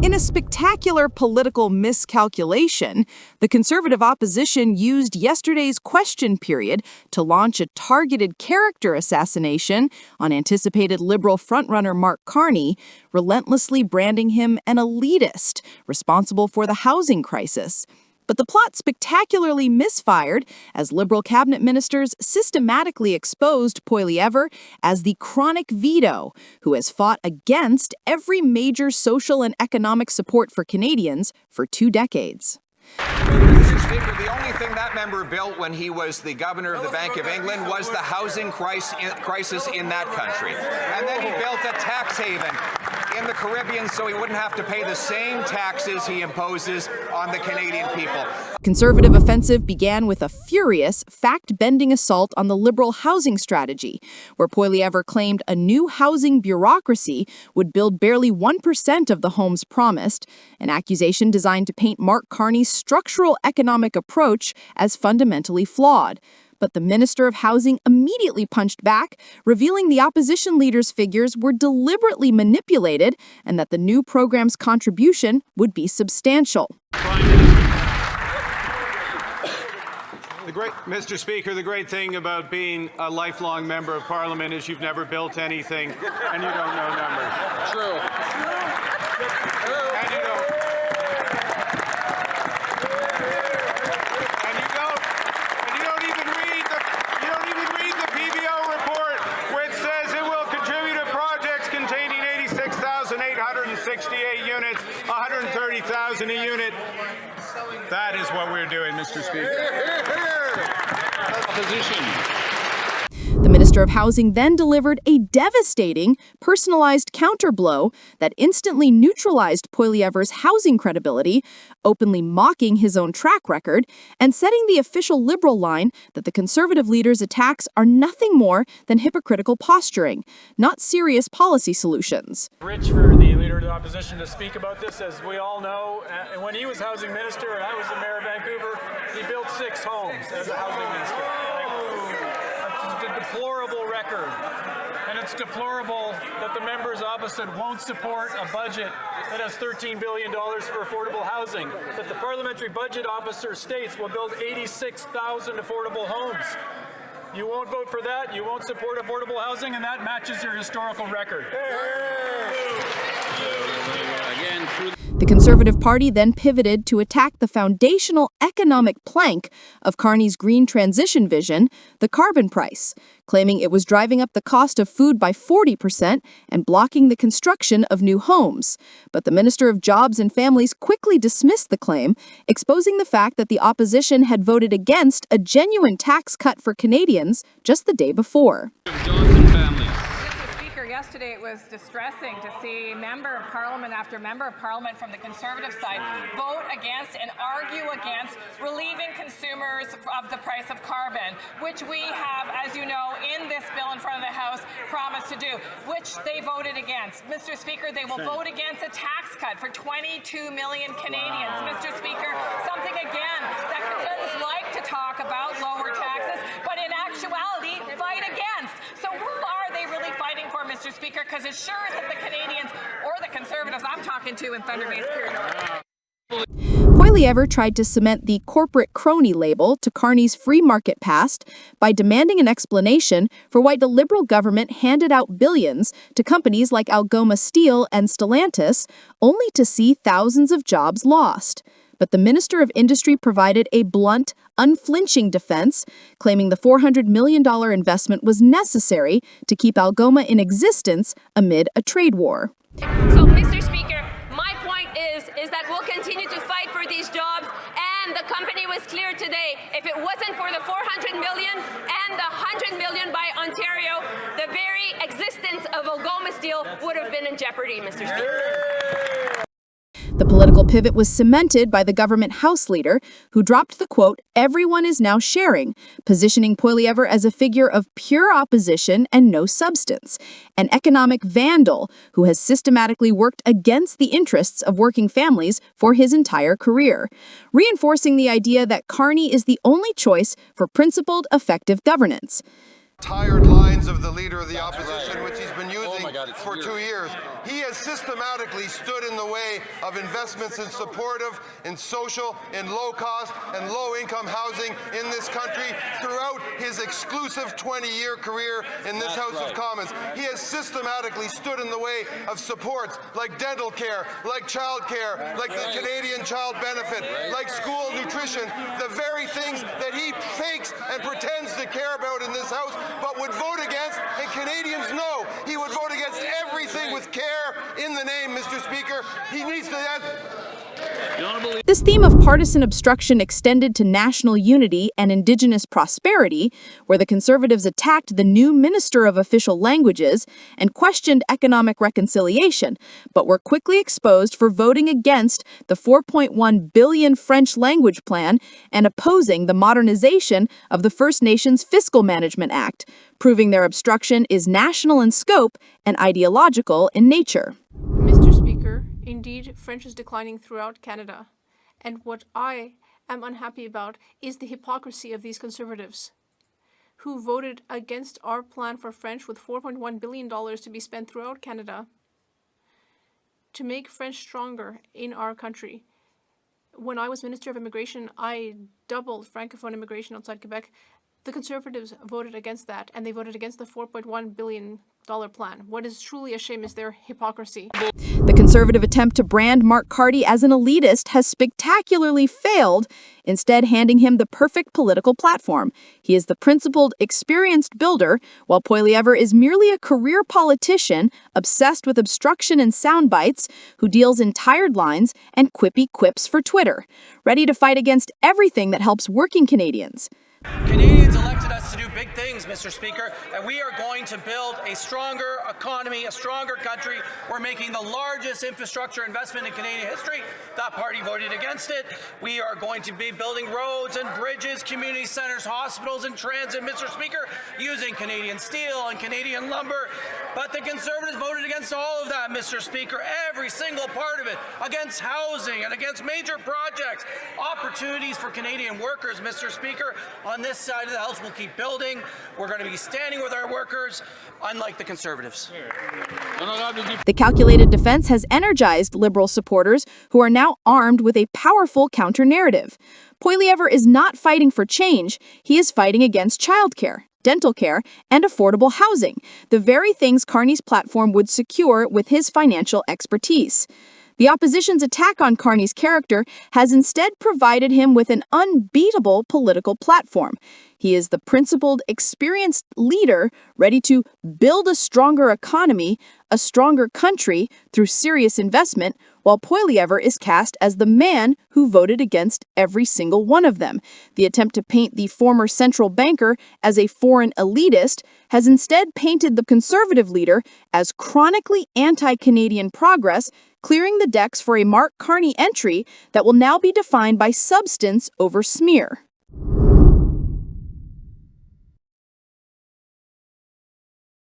In a spectacular political miscalculation, the Conservative opposition used yesterday's question period to launch a targeted character assassination on anticipated Liberal frontrunner Mark Carney, relentlessly branding him an elitist responsible for the housing crisis. But the plot spectacularly misfired as Liberal cabinet ministers systematically exposed Poilievre as the Chronic Veto, who has fought against every major social and economic support for Canadians for 2 decades. Mr. Speaker, the only thing that member built when he was the governor of the Bank of England was the housing crisis in that country. And then he built a tax haven in the Caribbean so he wouldn't have to pay the same taxes he imposes on the Canadian people. Conservative offensive began with a furious, fact-bending assault on the Liberal housing strategy, where Poilievre claimed a new housing bureaucracy would build barely 1% of the homes promised, an accusation designed to paint Mark Carney's structural economic approach as fundamentally flawed. But the Minister of Housing immediately punched back, revealing the opposition leader's figures were deliberately manipulated and that the new program's contribution would be substantial. Mr. Speaker, the great thing about being a lifelong member of Parliament is you've never built anything and you don't know numbers. True. And you don't even read the PBO report, which says it will contribute to projects containing 86,868 units, 130,000 a unit. That is what we're doing, Mr. Speaker. Opposition. The Minister of Housing then delivered a devastating, personalized counterblow that instantly neutralized Poilievre's housing credibility, openly mocking his own track record, and setting the official Liberal line that the Conservative leader's attacks are nothing more than hypocritical posturing, not serious policy solutions. Rich for the Leader of the Opposition to speak about this. As we all know, when he was Housing Minister and I was the Mayor of Vancouver, he built 6 homes as a Housing Minister. That's a deplorable record. And it's deplorable that the members opposite won't support a budget that has $13 billion for affordable housing, that the Parliamentary Budget Officer states will build 86,000 affordable homes. You won't vote for that, you won't support affordable housing, and that matches your historical record. The Conservative Party then pivoted to attack the foundational economic plank of Carney's green transition vision, the carbon price, claiming it was driving up the cost of food by 40% and blocking the construction of new homes. But the Minister of Jobs and Families quickly dismissed the claim, exposing the fact that the opposition had voted against a genuine tax cut for Canadians just the day before. Yesterday it was distressing to see member of Parliament after member of Parliament from the Conservative side vote against and argue against relieving consumers of the price of carbon, which we have, as you know, in this bill in front of the House promised to do, which they voted against. Mr. Speaker, they will vote against a tax cut for 22 million Canadians. Mr. Speaker, something again that Conservatives like to talk about, lower taxes, but in actuality fight against. So who are they really fighting for, Mr. Speaker? Because it sure isn't the Canadians or the Conservatives I'm talking to in Thunder Bay's period. Poilievre tried to cement the corporate crony label to Carney's free market past by demanding an explanation for why the Liberal government handed out billions to companies like Algoma Steel and Stellantis, only to see thousands of jobs lost. But the Minister of Industry provided a blunt, unflinching defense, claiming the $400 million investment was necessary to keep Algoma in existence amid a trade war. So, Mr. Speaker, my point is that we'll continue to fight for these jobs, and the company was clear today. If it wasn't for the $400 million and the $100 million by Ontario, the very existence of Algoma Steel would have been in jeopardy, Mr. Speaker. The political pivot was cemented by the government House leader, who dropped the quote, "Everyone is now sharing," positioning Poilievre as a figure of pure opposition and no substance, an economic vandal who has systematically worked against the interests of working families for his entire career, reinforcing the idea that Carney is the only choice for principled, effective governance. Tired lines of the Leader of the Opposition, which he's been using for 2 years. He has systematically stood in the way of investments in supportive, in social, in low-cost and low-income housing in this country throughout his exclusive 20-year career in this House of Commons. He has systematically stood in the way of supports like dental care, like child care, like the Canadian Child Benefit, like school nutrition, the very things that he fakes and pretends to care about in this House, but would vote against, and Canadians know he would vote against everything with care in the name, Mr. Speaker. He needs to... This theme of partisan obstruction extended to national unity and Indigenous prosperity, where the Conservatives attacked the new Minister of Official Languages and questioned economic reconciliation, but were quickly exposed for voting against the $4.1 billion French language plan and opposing the modernization of the First Nations Fiscal Management Act, proving their obstruction is national in scope and ideological in nature. Mr. Speaker, indeed, French is declining throughout Canada. And what I am unhappy about is the hypocrisy of these Conservatives who voted against our plan for French with $4.1 billion to be spent throughout Canada to make French stronger in our country. When I was Minister of Immigration, I doubled Francophone immigration outside Quebec. The Conservatives voted against that, and they voted against the $4.1 billion plan. What is truly a shame is their hypocrisy. The Conservative attempt to brand Mark Carney as an elitist has spectacularly failed, instead handing him the perfect political platform. He is the principled, experienced builder, while Poilievre is merely a career politician obsessed with obstruction and sound bites who deals in tired lines and quippy quips for Twitter, ready to fight against everything that helps working Canadians. Canadians elected us to do big things, Mr. Speaker, and we are going to build a stronger economy, a stronger country. We're making the largest infrastructure investment in Canadian history. That party voted against it. We are going to be building roads and bridges, community centers, hospitals, and transit, Mr. Speaker, using Canadian steel and Canadian lumber. But the Conservatives voted against all of that, Mr. Speaker, every single part of it, against housing and against major projects, opportunities for Canadian workers, Mr. Speaker. On this side of the House, we'll keep building. We're going to be standing with our workers, unlike the Conservatives. The calculated defense has energized Liberal supporters who are now armed with a powerful counter-narrative. Poilievre is not fighting for change. He is fighting against childcare, dental care, and affordable housing, the very things Carney's platform would secure with his financial expertise. The opposition's attack on Carney's character has instead provided him with an unbeatable political platform. He is the principled, experienced leader ready to build a stronger economy, a stronger country through serious investment, while Poilievre is cast as the man who voted against every single one of them. The attempt to paint the former central banker as a foreign elitist has instead painted the Conservative leader as chronically anti-Canadian progress, clearing the decks for a Mark Carney entry that will now be defined by substance over smear.